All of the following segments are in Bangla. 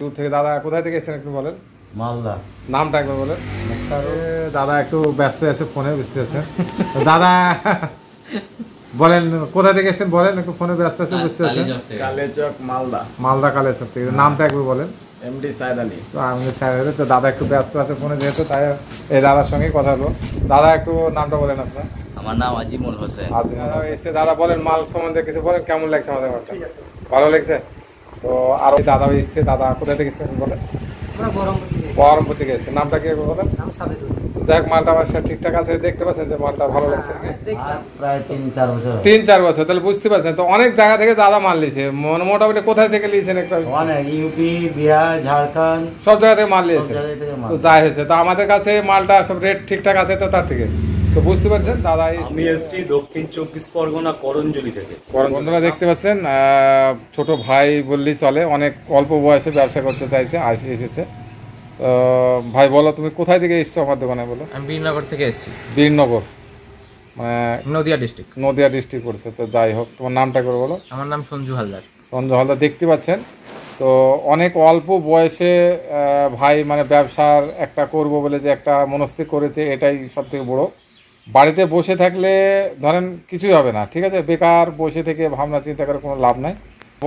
দূর থেকে দাদা কোথায় থেকে এসেছেন একটু বলেন। মালদা। নামটা একবার বলেন। দাদা একটু ব্যস্ত আছে ফোনে, বুঝতে পারছেন। দাদা বলেন কোথা থেকে এসেছেন, বলেন একটু ফোনে ব্যস্ত আছে, বুঝতে পারছেন। কালেচক মালদা। মালদা কালেচক থেকে। নামটা একবার বলেন। এমডি সাইদ আলী। তো আমি স্যার, তো দাদা একটু ব্যস্ত আছে ফোনে যেহেতু, তাই এই দাদার সঙ্গে কথা হলো। দাদা একটু নামটা বলেন আপনার। আমার নাম আজিমুল হোসেন। এসে দাদা বলেন মাল সম্বন্ধে কিছু বলেন, কেমন লাগছে আমাদের মালটা? ভালো লাগছে তো। আর ওই দাদা এসছে, দাদা কোথায় থেকে এসছেন বলেন। বহরমপুর থেকে এসছে। নামটা কি বলেন। যাই হোক, মালটা আমার ঠিকঠাক আছে, দেখতে পাচ্ছেন যে মালটা ভালো লাগছে। প্রায় 3-4 বছর। 3-4 বছর, তাহলে বুঝতে পারছেন তো। অনেক জায়গা থেকে দাদা মাল লিয়েছে, মোটামুটি কোথায় থেকে লিয়েছেন একটা? অনেক, ইউপি, বিহার, ঝাড়খণ্ড, সব জায়গা থেকে মাল লিয়েছে। তো যাই হয়েছে, তো আমাদের কাছে মালটা সব রেট ঠিকঠাক আছে তো, তার থেকে তো বুঝতে পারছেন দাদা। আমি এসেছি দক্ষিণ 24 পরগনা করঞ্জলি থেকে। বন্ধুরা দেখতে পাচ্ছেন, ছোট ভাই বললেই চলে, অনেক অল্প বয়সে ব্যবসা করতে চাইছে, এসেছে। ভাই বলো, তুমি কোথায় থেকে এসছো আমার দোকানে বলো। আমি বীরনগর থেকে এসেছি। বীরনগর মানে নদিয়া ডিস্ট্রিক্ট। নদিয়া ডিস্ট্রিক্ট পড়ছে। তো যাই হোক, তোমার নামটা করে বলো। আমার নাম সঞ্জু হালদার। সঞ্জু হালদার। দেখতে পাচ্ছেন তো, অনেক অল্প বয়সে ভাই মানে ব্যবসার একটা করব বলে যে একটা মনস্থির করেছে, এটাই সব থেকে বড়। বাড়িতে বসে থাকলে ধরেন কিছুই হবে না, ঠিক আছে। বেকার বসে থেকে ভাবনা চিন্তা করে কোনো লাভ নাই।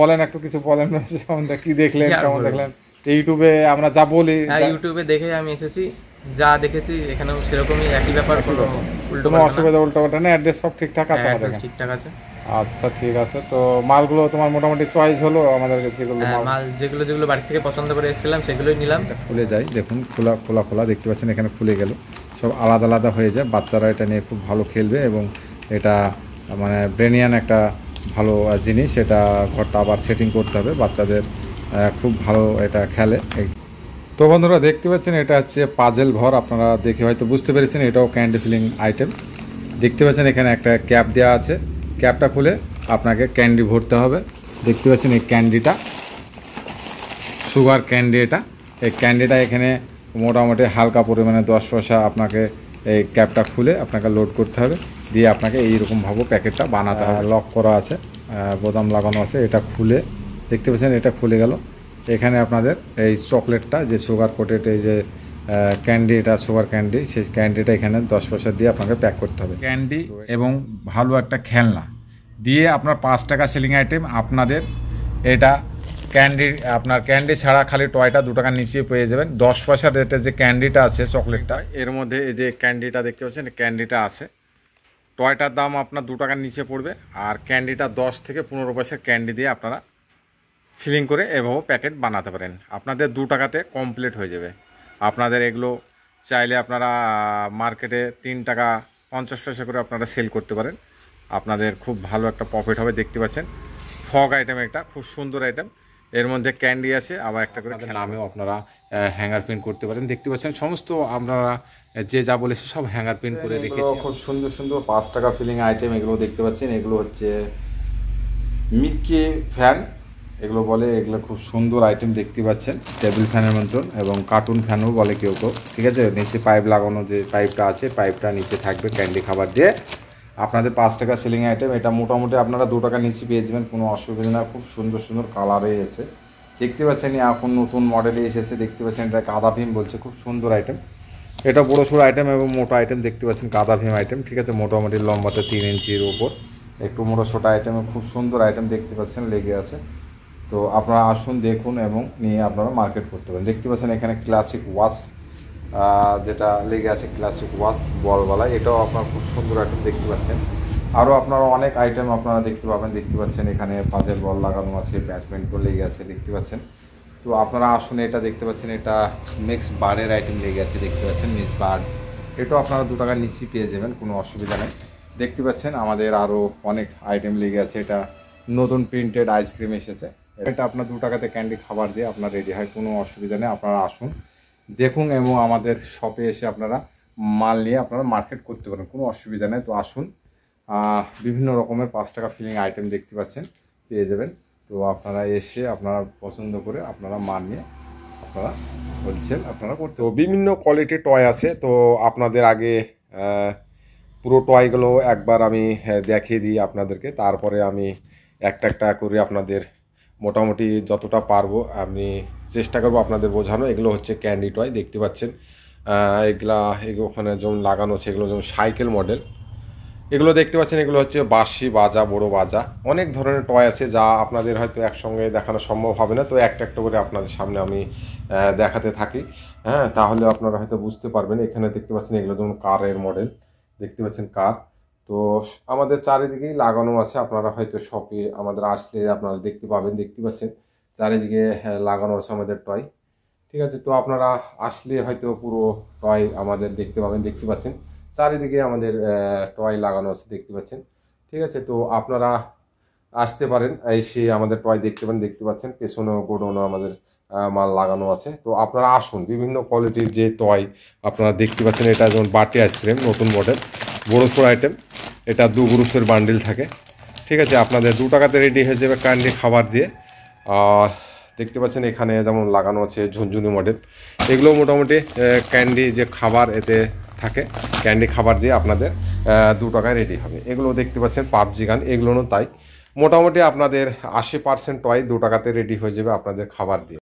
বলেন একটু কিছু বলেন, কি দেখলেন, কেমন দেখলেন ইউটিউবে আমরা যা বলি। হ্যাঁ, ইউটিউবে দেখে আমি এসেছি, যা দেখেছি এখানেও সেরকমই একই ব্যাপার, কোনো অসুবিধা উল্টোপাল্টা নেই, অ্যাড্রেস সব ঠিকঠাক আছে আমাদের। ঠিকঠাক আছে। আচ্ছা ঠিক আছে। তো মালগুলো তোমার মোটামুটি চয়েস হলো আমাদের যেগুলো মাল যেগুলো বাড়ি থেকে পছন্দ করে এসেছিলাম সেগুলোই নিলাম। খুলে যায়, দেখুন খোলা খোলা খোলা দেখতে পাচ্ছেন, এখানে খুলে গেল, সব আলাদা আলাদা হয়ে যায়। বাচ্চারা এটা নিয়ে খুব ভালো খেলবে এবং এটা মানে ব্রেনিয়ান একটা ভালো জিনিস। এটা ঘরটা আবার সেটিং করতে হবে, বাচ্চাদের খুব ভালো এটা খেলে। তো বন্ধুরা দেখতে পাচ্ছেন, এটা হচ্ছে পাজেল ঘর। আপনারা দেখে হয়তো বুঝতে পেরেছেন, এটাও ক্যান্ডি ফিলিং আইটেম। দেখতে পাচ্ছেন এখানে একটা ক্যাপ দেওয়া আছে, ক্যাপটা খুলে আপনাকে ক্যান্ডি ভরতে হবে। দেখতে পাচ্ছেন এই ক্যান্ডিটা, সুগার ক্যান্ডি এটা। এই ক্যান্ডিটা এখানে মোটামুটি হালকা পরিমাণে 10 পয়সা আপনাকে এই ক্যাপটা খুলে আপনাকে লোড করতে হবে, দিয়ে আপনাকে এইরকমভাবে প্যাকেটটা বানাতে হবে। লক করা আছে, বোতাম লাগানো আছে। এটা খুলে দেখতে পাচ্ছেন, এটা খুলে গেল। এখানে আপনাদের এই চকলেটটা যে সুগার কোটেড, এই যে ক্যান্ডি, এটা সুগার ক্যান্ডি, সেই ক্যান্ডিটা এখানে 10 পয়সা দিয়ে আপনাকে প্যাক করতে হবে। ক্যান্ডি এবং ভালো একটা খেলনা দিয়ে আপনার 5 টাকা সেলিং আইটেম। আপনাদের এটা ক্যান্ডি, আপনার ক্যান্ডি ছাড়া খালি টয়টা 2 টাকার নিচে পেয়ে যাবেন। 10 পয়সার রেটের যে ক্যান্ডিটা আছে, চকলেটটা, এর মধ্যে এই যে ক্যান্ডিটা দেখতে পাচ্ছেন, ক্যান্ডিটা আছে। টয়টার দাম আপনার 2 টাকার নিচে পড়বে, আর ক্যান্ডিটা 10 থেকে 15 পয়সার ক্যান্ডি দিয়ে আপনারা ফিলিং করে এভাবে প্যাকেট বানাতে পারেন। আপনাদের 2 টাকাতে কমপ্লিট হয়ে যাবে। আপনাদের এগুলো চাইলে আপনারা মার্কেটে 3 টাকা 50 পয়সা করে আপনারা সেল করতে পারেন, আপনাদের খুব ভালো একটা প্রফিট হবে। দেখতে পাচ্ছেন ফগ আইটেম, একটা খুব সুন্দর আইটেম। এর মধ্যে ক্যান্ডি আছে, আবার একটা করে নামেও আপনারা হ্যাঙ্গার প্রিন্ট করতে পারেন। দেখতে পাচ্ছেন সমস্ত আপনারা যে যা বলেছে সব হ্যাঙ্গার প্রিন্ট করে রেখেছি। খুব সুন্দর সুন্দর 5 টাকা ফিলিং আইটেম এগুলো দেখতে পাচ্ছেন। এগুলো হচ্ছে মিকি ফ্যান এগুলো বলে, এগুলো খুব সুন্দর আইটেম দেখতে পাচ্ছেন। টেবিল ফ্যানের মতন, এবং কার্টুন ফ্যানও বলে কেউ কেউ, ঠিক আছে। নিচে পাইপ লাগানো, যে পাইপটা আছে, পাইপটা নিচে থাকবে ক্যান্ডি খাবার দিয়ে। আপনাদের 5 টাকা সেলিং আইটেম। এটা মোটামুটি আপনারা 2 টাকা নিচে পেয়ে যাবেন, কোনো অসুবিধা না। খুব সুন্দর সুন্দর কালারে এসে দেখতে পাচ্ছেন, এখন নতুন মডেলে এসেছে। দেখতে পাচ্ছেন এটা গাঁদা ভীম বলছে, খুব সুন্দর আইটেম। এটা বড়ো সড়ো আইটেম এবং মোটা আইটেম। দেখতে পাচ্ছেন গাঁদা ভীম আইটেম, ঠিক আছে। মোটামুটি লম্বাতে 3 ইঞ্চির ওপর, একটু মোটা ছোটো আইটেম, খুব সুন্দর আইটেম দেখতে পাচ্ছেন লেগে আছে। তো আপনারা আসুন, দেখুন এবং নিয়ে আপনারা মার্কেট করতে পারেন। দেখতে পাচ্ছেন এখানে ক্লাসিক ওয়াশ যেটা লেগে আছে, ক্লাসিক ওয়াশ বলওয়ালা, এটাও আপনার খুব সুন্দর আইটেম দেখতে পাচ্ছেন। আরও আপনারা অনেক আইটেম আপনারা দেখতে পাবেন। দেখতে পাচ্ছেন এখানে পাজেল বল লাগানো আছে, ব্যাডমিন্টন লেগে আছে, দেখতে পাচ্ছেন। তো আপনারা আসুন, এটা দেখতে পাচ্ছেন, এটা মিক্স বার্ডের আইটেম লেগে আছে, দেখতে পাচ্ছেন মিক্স বার্ড। এটাও আপনারা 2 টাকার নিচে পেয়ে যাবেন, কোনো অসুবিধা নেই। দেখতে পাচ্ছেন আমাদের আরও অনেক আইটেম লেগে আছে। এটা নতুন প্রিন্টেড আইসক্রিম এসেছে, এটা আপনার 2 টাকাতে ক্যান্ডি খাবার দিয়ে আপনার রেডি হয়, কোনো অসুবিধা নেই। আপনারা আসুন, দেখুন এবং আমাদের শপে এসে আপনারা মাল নিয়ে আপনারা মার্কেট করতে পারেন, কোনো অসুবিধা নেই। তো আসুন, বিভিন্ন রকমের 5 টাকা ফিলিং আইটেম দেখতে পাচ্ছেন, পেয়ে যাবেন। তো আপনারা এসে আপনারা পছন্দ করে আপনারা মাল নিয়ে আপনারা হোলসেল আপনারা করতে। তো বিভিন্ন কোয়ালিটির টয় আছে। তো আপনাদের আগে পুরো টয়গুলো একবার আমি দেখিয়ে দিই আপনাদেরকে, তারপরে আমি একটা একটা করে আপনাদের মোটামুটি যতটা পারবো আমি চেষ্টা করবো আপনাদের বোঝানো। এগুলো হচ্ছে ক্যান্ডি টয়, দেখতে পাচ্ছেন এগুলো ওখানে যেমন লাগানো আছে, এগুলো যেমন সাইকেল মডেল। এগুলো দেখতে পাচ্ছেন, এগুলো হচ্ছে বাঁশি বাজা, বড় বাজা, অনেক ধরনের টয় আছে যা আপনাদের হয়তো একসঙ্গে দেখানো সম্ভব হবে না। তো একটা একটা করে আপনাদের সামনে আমি দেখাতে থাকি, হ্যাঁ, তাহলে আপনারা হয়তো বুঝতে পারবেন। এখানে দেখতে পাচ্ছেন এগুলো যেমন কারের মডেল, দেখতে পাচ্ছেন কার। তো আমাদের চারিদিকেই লাগানো আছে, আপনারা হয়তো শপে আমাদের আসলে আপনারা দেখতে পাবেন। দেখতে পাচ্ছেন চারিদিকে লাগানো আছে আমাদের টয়, ঠিক আছে। তো আপনারা আসলে হয়তো পুরো টয় আমাদের দেখতে পাবেন। দেখতে পাচ্ছেন চারিদিকে আমাদের টয় লাগানো আছে, দেখতে পাচ্ছেন, ঠিক আছে। তো আপনারা আসতে পারেন, এসে আমাদের টয় দেখতে পারেন। দেখতে পাচ্ছেন পেছনেও গোডাউনও আমাদের মাল লাগানো আছে। তো আপনারা আসুন, বিভিন্ন কোয়ালিটির যে টয় আপনারা দেখতে পাচ্ছেন। এটা যেমন বাটি আইসক্রিম, নতুন মডেল, বড় ছোট আইটেম, এটা 2 গ্রুপের বান্ডিল থাকে, ঠিক আছে। আপনাদের 2 টাকাতে রেডি হয়ে যাবে ক্যান্ডি খাবার দিয়ে। আর দেখতে পাচ্ছেন এখানে যেমন লাগানো আছে ঝুনঝুনি মডেল, এগুলো মোটামুটি ক্যান্ডি যে খাবার এতে থাকে, ক্যান্ডি খাবার দিয়ে আপনাদের 2 টাকায় রেডি হবে। এগুলো দেখতে পাচ্ছেন পাবজি গান, এগুলোও তাই। মোটামুটি আপনাদের 80% টয় 2 টাকাতে রেডি হয়ে যাবে আপনাদের খাবার দিয়ে।